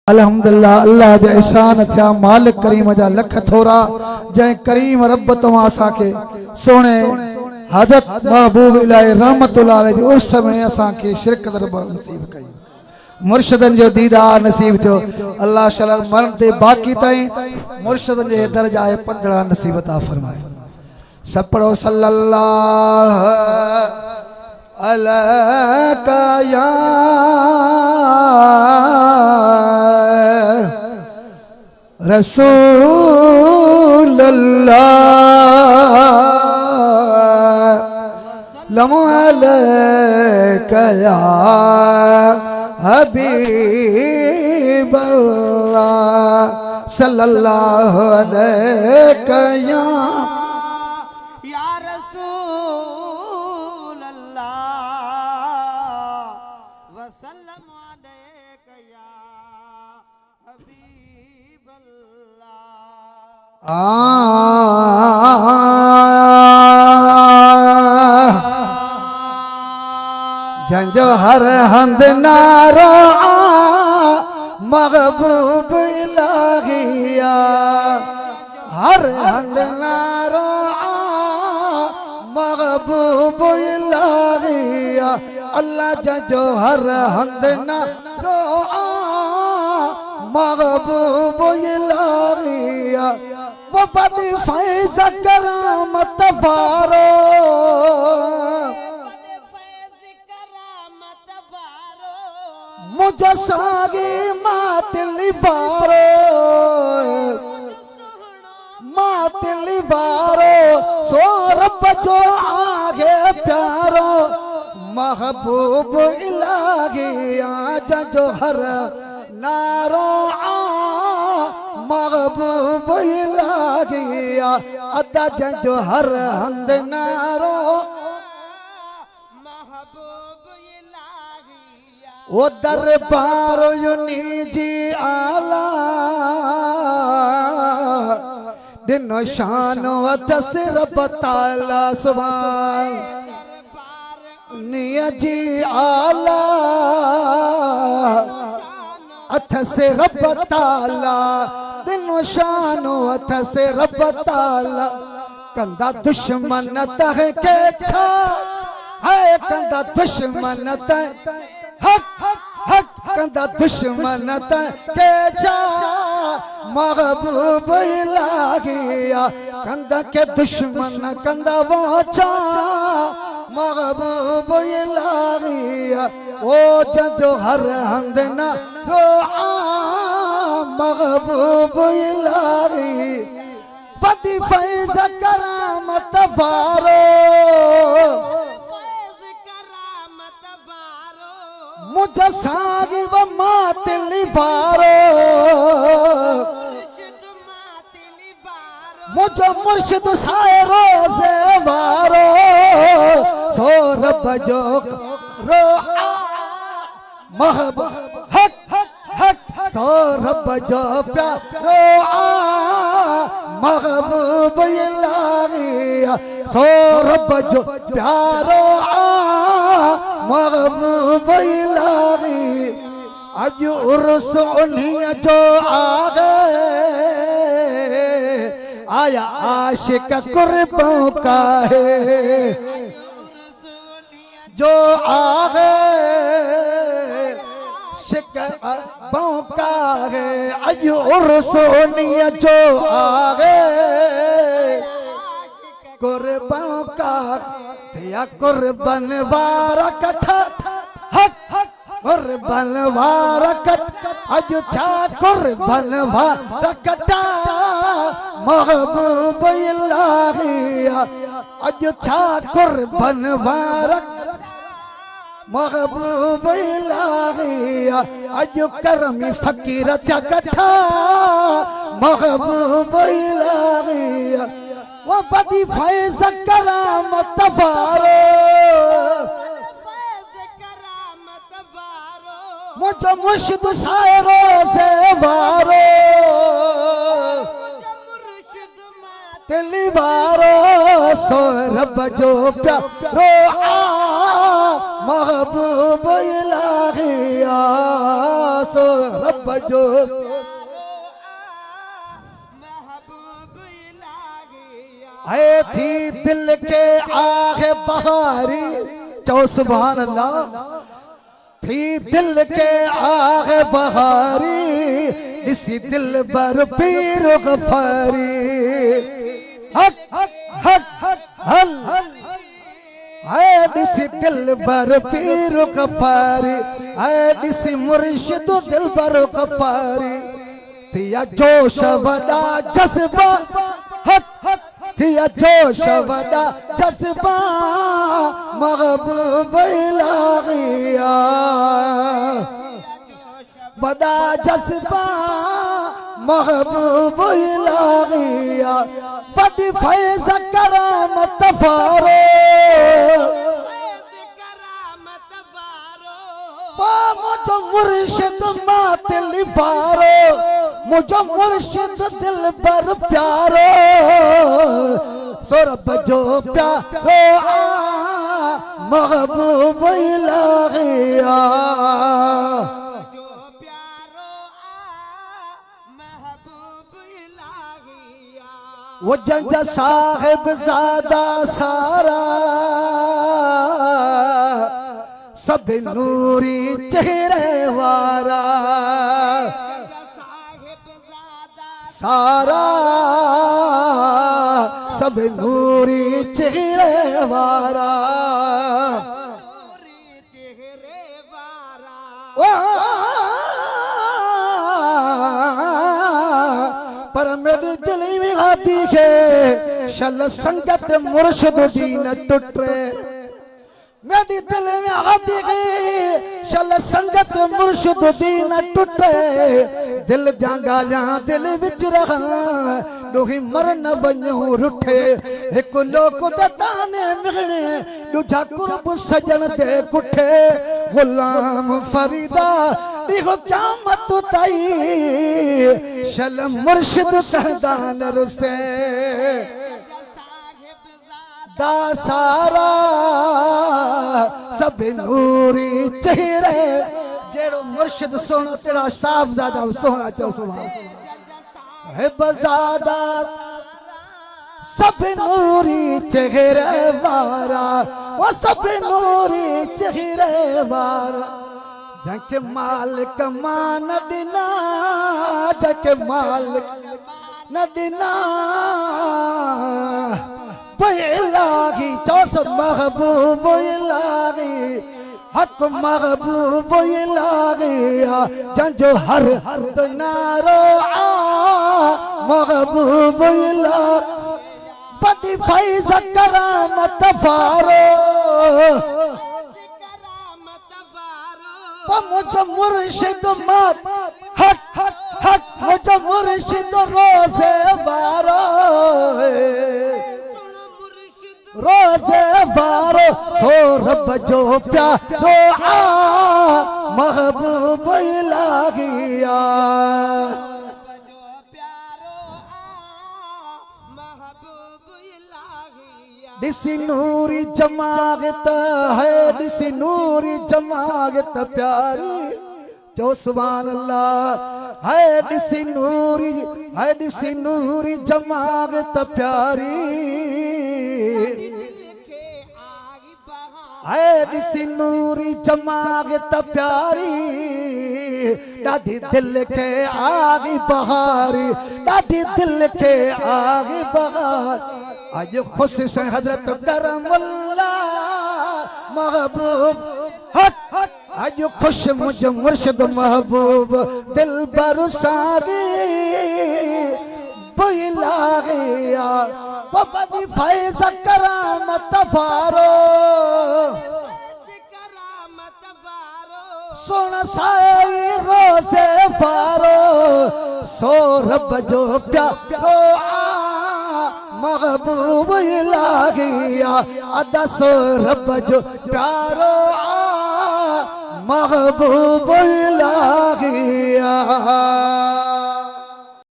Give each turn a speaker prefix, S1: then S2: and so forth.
S1: अल्हम्दुलिल्लाह अल्लाह जा एहसान थिया मालिक करीम जा लख थोरा जै करीम रब तवा असा के सोने हजरत महबूब इलाही रहमतुल्लाह अलैहि उस समय असा के शिरक दरबार नसीब कई मुर्शिदन जो दीदार नसीब थियो अल्लाह शल मरण ते बाकी ताई मुर्शिदन जे दर्जा 15 नसीब अता फरमाए सब पढ़ो सल्लल्लाहु अलैका या रसूल अल्लाह लमु अलैका या हबीब अल्लाह सल्लल्लाहु अलैका या
S2: रसूल अल्लाह वसल्लम अलैका या हबीब
S1: जंजो हर हंद नारो महबूब इलाहिया हर हंद नारो महबूब इलाहिया अल्लाह जंजो हर हंद नारो महबूब इलाहिया वो बदी फैज़ करामत वारो मुझे सागी मातली बारो सो रब जो आगे प्यारो महबूब इलाहिया जो हर नारो महबूब इलाहिया अदा जो हर हंद नारो वो दरबार युनी जी आला दिनो शान वदस रब ताला सुभान निया जी आला अथ से रब ताला दिनो शान अथ से रब ताला कंदा दुश्मन तह के छा है कंदा दुश्मन तह हक हक कंदा दुश्मन के जा महबूब इलाहिया कंदा के दुश्मन कंदा वो जा महबूब इलाहिया वो जो हर हंद ना रो महबूब इलाही बदी फैज़ करामत वारो मुझे सागी व मातली बारो मुझे मुर्शिद सायरो से बारो सो रब जो रो महबूब हक हक हक सो रब जो प्यारो महबूब इलाहिया सो रब जो प्यारो महबूब इलाही आज उर्स उन्हीं जो आ गए आया आशिक कुर्बों का है जो आ गए शिकबों का है आज उर्स उन्हीं जो आ गए कुर्बों का या कुर्बन वारा कथा हक हक कुर्बन वारा कट अज था कुर्बन वारा कटा महबूब इलाहिया अज था कुर्बन वारा महबूब इलाहिया अज करमी फकीर था कथा महबूब इलाहिया वो बदी फैज़ करामत वारो मुझे मुर्शिद सायरो से वारो दिली वारो सो रब जो प्यारो महबूब इलाहिया सो रब जो है थी दिल के आग बहारी चो सुभान अल्लाह थी दिल के आग बहारी इसी दिल बर पीर गफारी हक हक हक हक हल है इसी दिल बर पीर गफारी है इसी मुर्शिद दिल बर गफारी थिया जोश वदा जज्बा हक हक थिया जोश वदा जज्बा महबूब इलाहिया वदा जज्बा महबूब इलाहिया बड़ी फैज़ करामत फारो मुझे मुर्शिद मातिल फारो मुझे मुर्शिद दिल पर प्यारो सो रब जो प्यारो महबूब इलाहिया वो जंजा साहिब ज़ादा सारा सब नूरी चेहरे वारा सारा सब नूरी चेहरे वारा पर मेरे दिल में आती है शल संगत मुर्शिद दी न टुटे मेरी दिल में आती है शल संगत मुर्शिद दी न टुटे दिल जांगालिया दिल विच रहन लोही मर न वञो रुठे एक लोक ताने मिलने दूजा कुर्ब सजन दे कुठे गुलाम फरीदा दिखो क़यामत ताई शल मुर्शिद कहदान रुसे दा सारा सब नूरी चेहरे जेड़ो मुर्शिद सोना तेरा साफ ज़ादा सोना चो सुभान है बज़ादा सब नूरी चेहरे वारा वो सब नूरी चेहरे वारा जके मालिक मान दिना जके मालिक न दिना इलाही चौस महबूब इलाही हक महबूब इलाहिया जंजो हर नारो महबूब इलाही बदी फैज़ करामत फारो मुझे मुर्शिद मत हक हक हक मुझे मुर्शिद रोज़े बारो रोज़े बारो सो रब जो प्यारो महबूब इलाहिया दिसी नूरी जमागत है दिसी नूरी जमागत प्यारी जो सुभान अल्लाह है दिसी नूरी जमागत प्यारी है दिसी नूरी जमागत प्यारी दादी दिल के आगी बहारी दादी दिल के आगी बहार आज खुश से हजरत करमुल्ला महबूब हक हक आज खुश मुझे मुर्शिद महबूब दिल बरसागी इलाहिया वो बदी फैज़ करामत फारो सोना साई रोज़े फारो सो रब जो प्यारो महबूब इलाहिया अदा सो रब जो प्यारो महबूब इलाहिया